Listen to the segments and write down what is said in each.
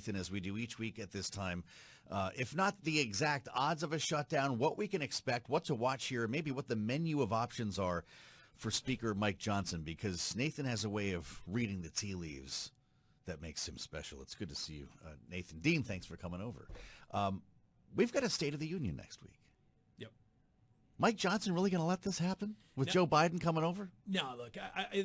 Nathan, as we do each week at this time. If not the exact odds of a shutdown, what we can expect, what to watch here, maybe what the menu of options are for Speaker Mike Johnson, because Nathan has a way of reading the tea leaves that makes him special. It's good to see you, Nathan. Dean, thanks for coming over. We've got a State of the Union next week. Yep. Mike Johnson really going to let this happen with No. Joe Biden coming over? No, look,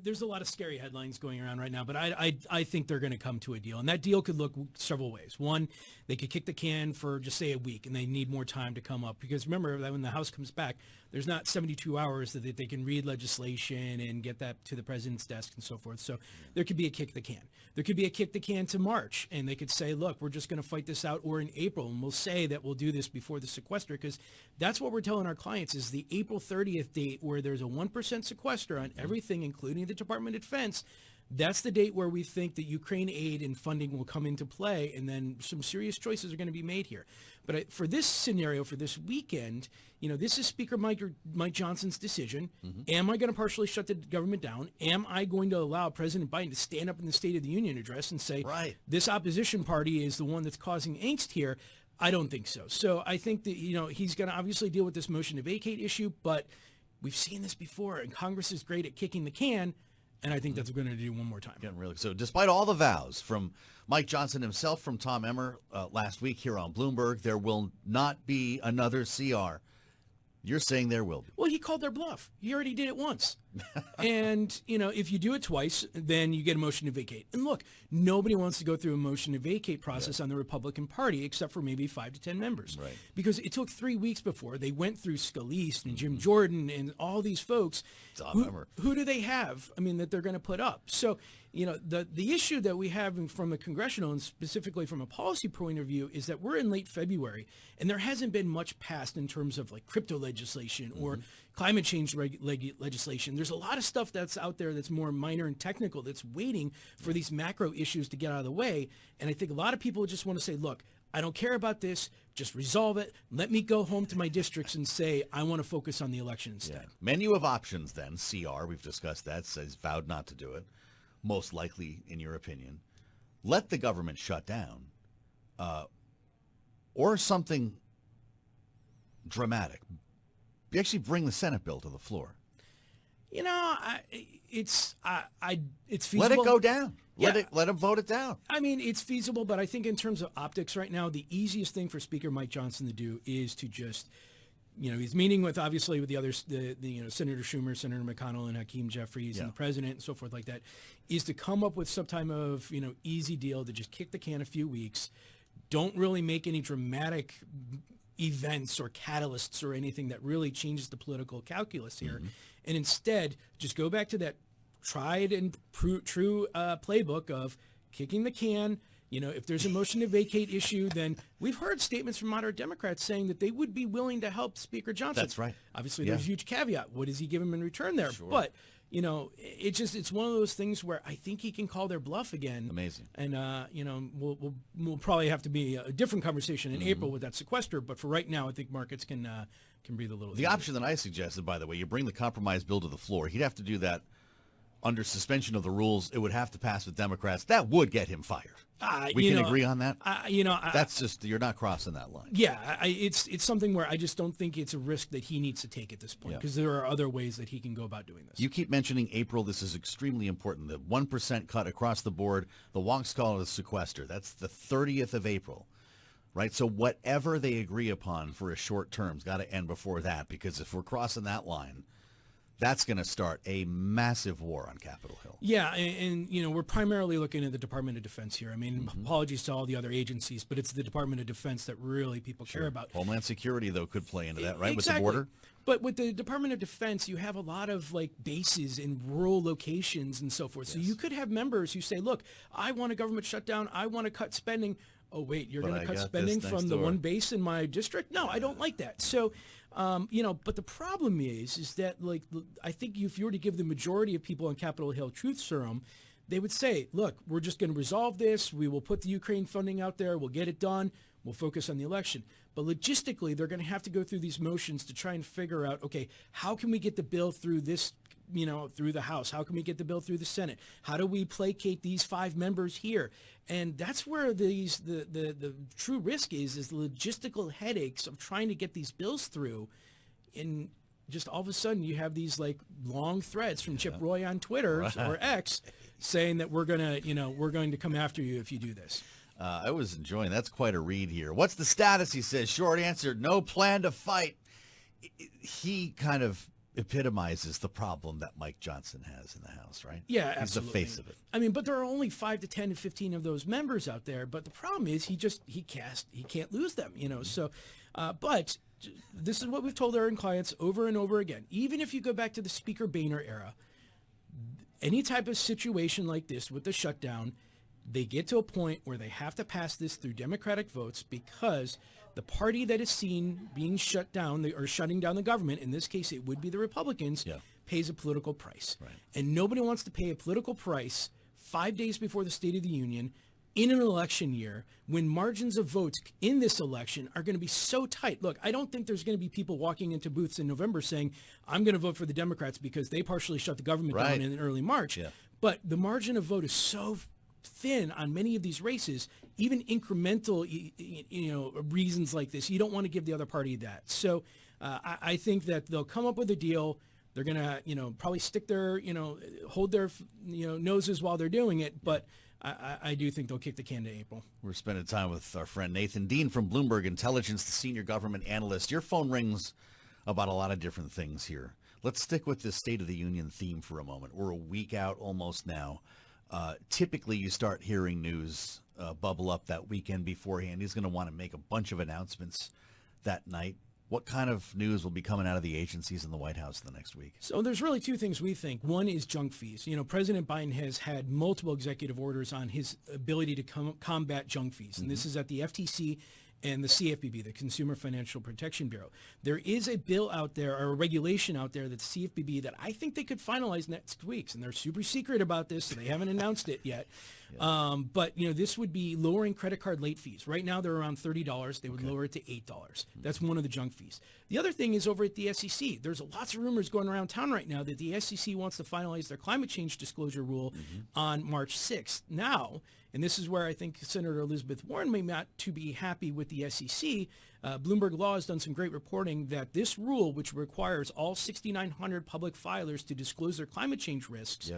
there's a lot of scary headlines going around right now, but I think they're going to come to a deal. And that deal could look several ways. One, they could kick the can for just, say, a week, and they need more time to come up. Because remember that when the House comes back, there's not 72 hours that they can read legislation and get that to the president's desk and so forth. So there could be a kick the can. There could be a kick the can to March, and they could say, look, we're just going to fight this out, or in April, and we'll say that we'll do this before the sequester, because that's what we're telling our clients is the April 30th date where there's a 1% sequester on everything, including the Department of Defense. That's the date where we think that Ukraine aid and funding will come into play, and then some serious choices are going to be made here. But for this scenario, for this weekend, this is Speaker Mike Johnson's decision. Am I going to partially shut the government down? Am I going to allow President Biden to stand up in the State of the Union address and say, this opposition party is the one that's causing angst here? I don't think so. So I think that, he's going to obviously deal with this motion to vacate issue, but we've seen this before, and Congress is great at kicking the can. And I think that's going to do one more time. Getting really so. Despite all the vows from Mike Johnson himself, from Tom Emmer last week here on Bloomberg, there will not be another CR. You're saying there will be. Well, he called their bluff. He already did it once. And, if you do it twice, then you get a motion to vacate. And look, nobody wants to go through a motion to vacate process on the Republican Party except for maybe 5 to 10 members. Right. Because it took 3 weeks before. They went through Scalise and Jim Jordan and all these folks. Who do they have, that they're going to put up? So, the issue that we have from a congressional and specifically from a policy point of view is that we're in late February and there hasn't been much passed in terms of like crypto legislation or climate change legislation. There's a lot of stuff that's out there that's more minor and technical that's waiting for these macro issues to get out of the way. And I think a lot of people just want to say, look, I don't care about this. Just resolve it. Let me go home to my districts and say, I want to focus on the election instead. Yeah. Menu of options then, CR, we've discussed that, says vowed not to do it. Most likely, in your opinion. Let the government shut down. Or something dramatic. Actually bring the Senate bill to the floor. It's feasible. Let it go down. Yeah. Let them vote it down. It's feasible, but I think in terms of optics right now, the easiest thing for Speaker Mike Johnson to do is to just, he's meeting with the others, Senator Schumer, Senator McConnell, and Hakeem Jeffries, and the president, and so forth like that, is to come up with some type of, easy deal to just kick the can a few weeks. Don't really make any dramatic events or catalysts or anything that really changes the political calculus here. And instead, just go back to that tried and true playbook of kicking the can. If there's a motion to vacate issue, then we've heard statements from moderate Democrats saying that they would be willing to help Speaker Johnson. That's right. Obviously, there's a huge caveat. What does he give him in return there? Sure. But, it's one of those things where I think he can call their bluff again. Amazing. And, we'll probably have to be a different conversation in April with that sequester. But for right now, I think markets can breathe a little. The option that I suggested, by the way, you bring the compromise bill to the floor. He'd have to do that under suspension of the rules. It would have to pass with Democrats. That would get him fired. We can agree on that. That's just, you're not crossing that line. Yeah, it's something where I just don't think it's a risk that he needs to take at this point because there are other ways that he can go about doing this. You keep mentioning April. This is extremely important. The 1% cut across the board. The wonks call it a sequester. That's the 30th of April. Right? So whatever they agree upon for a short term's got to end before that, because if we're crossing that line, that's going to start a massive war on Capitol Hill. Yeah, and we're primarily looking at the Department of Defense here. Apologies to all the other agencies, but it's the Department of Defense that really people care about. Homeland Security, though, could play into that, right? Exactly. With the border? But with the Department of Defense, you have a lot of bases in rural locations and so forth. Yes. So you could have members who say, look, I want a government shutdown. I want to cut spending. Oh, wait, you're going to cut spending from the one base in my district? No, I don't like that. So, but the problem is that, I think if you were to give the majority of people on Capitol Hill truth serum, they would say, look, we're just going to resolve this. We will put the Ukraine funding out there. We'll get it done. We'll focus on the election. But logistically, they're going to have to go through these motions to try and figure out, okay, how can we get the bill through this through the House? How can we get the bill through the Senate? How do we placate these 5 members here? And that's where the true risk is the logistical headaches of trying to get these bills through. And just all of a sudden you have these like long threads from Chip Roy on Twitter or X saying that we're going to come after you if you do this. I was enjoying. That's quite a read here. What's the status? He says. Short answer: no plan to fight. He kind of epitomizes the problem that Mike Johnson has in the House, right? Yeah, he's absolutely. the face of it. I mean, but there are only 5 to 10 to 15 of those members out there. But the problem is he can't lose them. So, but this is what we've told our clients over and over again. Even if you go back to the Speaker Boehner era, any type of situation like this with the shutdown, they get to a point where they have to pass this through Democratic votes because the party that is seen being shut down or shutting down the government, in this case it would be the Republicans, pays a political price. Right. And nobody wants to pay a political price 5 days before the State of the Union in an election year when margins of votes in this election are going to be so tight. Look, I don't think there's going to be people walking into booths in November saying, I'm going to vote for the Democrats because they partially shut the government down in early March. Yeah. But the margin of vote is so thin on many of these races, even incremental, reasons like this. You don't want to give the other party that. So I think that they'll come up with a deal. They're going to, probably stick their, hold their, noses while they're doing it. But I do think they'll kick the can to April. We're spending time with our friend Nathan Dean from Bloomberg Intelligence, the senior government analyst. Your phone rings about a lot of different things here. Let's stick with this State of the Union theme for a moment. We're a week out almost now. Typically, you start hearing news bubble up that weekend beforehand. He's going to want to make a bunch of announcements that night. What kind of news will be coming out of the agencies in the White House the next week? So there's really 2 things we think. One is junk fees. President Biden has had multiple executive orders on his ability to combat junk fees. And this is at the FTC and the CFPB, the Consumer Financial Protection Bureau. There is a bill out there, or a regulation out there, that's CFPB that I think they could finalize next week. And they're super secret about this, so they haven't announced it yet. But, this would be lowering credit card late fees. Right now, they're around $30. They would lower it to $8. That's one of the junk fees. The other thing is over at the SEC. There's lots of rumors going around town right now that the SEC wants to finalize their climate change disclosure rule on March 6th. Now, and this is where I think Senator Elizabeth Warren may not to be happy with the SEC. Bloomberg Law has done some great reporting that this rule, which requires all 6,900 public filers to disclose their climate change risks,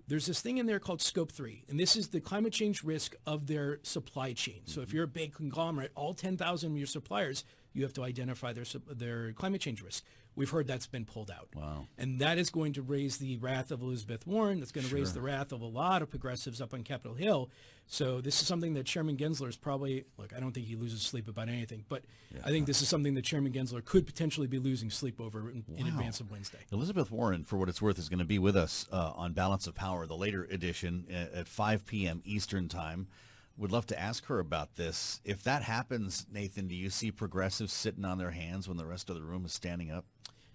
there's this thing in there called Scope 3, and this is the climate change risk of their supply chain. So if you're a big conglomerate, all 10,000 of your suppliers, you have to identify their climate change risk. We've heard that's been pulled out. Wow. And that is going to raise the wrath of Elizabeth Warren. That's going to raise the wrath of a lot of progressives up on Capitol Hill. So this is something that Chairman Gensler is probably, look, I don't think he loses sleep about anything, but I think this is something that Chairman Gensler could potentially be losing sleep over in advance of Wednesday. Elizabeth Warren, for what it's worth, is going to be with us on Balance of Power, the later edition at 5 p.m. Eastern Time. Would love to ask her about this. If that happens, Nathan, do you see progressives sitting on their hands when the rest of the room is standing up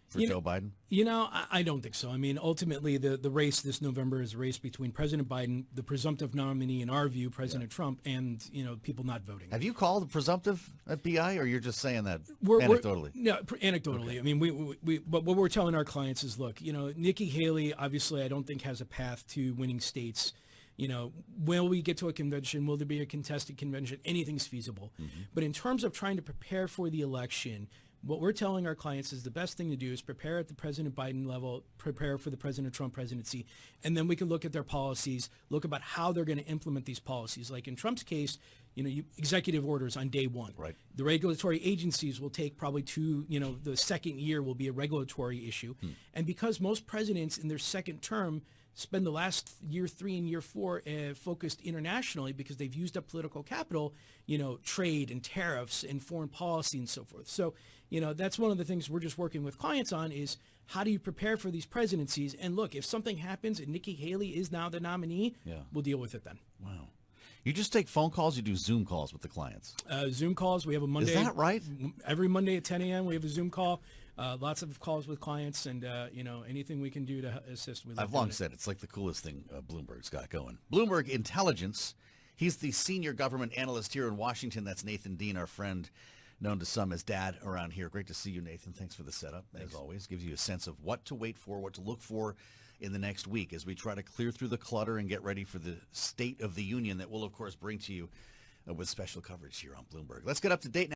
for Joe Biden? I don't think so. I mean, ultimately, the race this November is a race between President Biden, the presumptive nominee, in our view, President Trump, and, people not voting. Have you called the presumptive at BI, or you're just saying that anecdotally? No, anecdotally. Okay. I mean, but what we're telling our clients is, look, Nikki Haley, obviously, I don't think has a path to winning states. Will we get to a convention? Will there be a contested convention? Anything's feasible. But in terms of trying to prepare for the election, what we're telling our clients is the best thing to do is prepare at the President Biden level, prepare for the President Trump presidency, and then we can look at their policies, look about how they're going to implement these policies. Like in Trump's case, executive orders on day one. Right. The regulatory agencies will take probably the second year will be a regulatory issue. And because most presidents in their second term spend the last year 3 and year 4 focused internationally because they've used up political capital, trade and tariffs and foreign policy and so forth. So, that's one of the things we're just working with clients on is how do you prepare for these presidencies? And look, if something happens and Nikki Haley is now the nominee, we'll deal with it then. Wow. You just take phone calls, you do Zoom calls with the clients? Zoom calls. We have a Monday. Is that right? Every Monday at 10 a.m. we have a Zoom call. Lots of calls with clients and, anything we can do to assist with. I've long said it's like the coolest thing Bloomberg's got going. Bloomberg Intelligence. He's the senior government analyst here in Washington. That's Nathan Dean, our friend. known to some as Dad around here. Great to see you, Nathan. Thanks for the setup, as always. Gives you a sense of what to wait for, what to look for in the next week as we try to clear through the clutter and get ready for the State of the Union that we'll, of course, bring to you with special coverage here on Bloomberg. Let's get up to date now.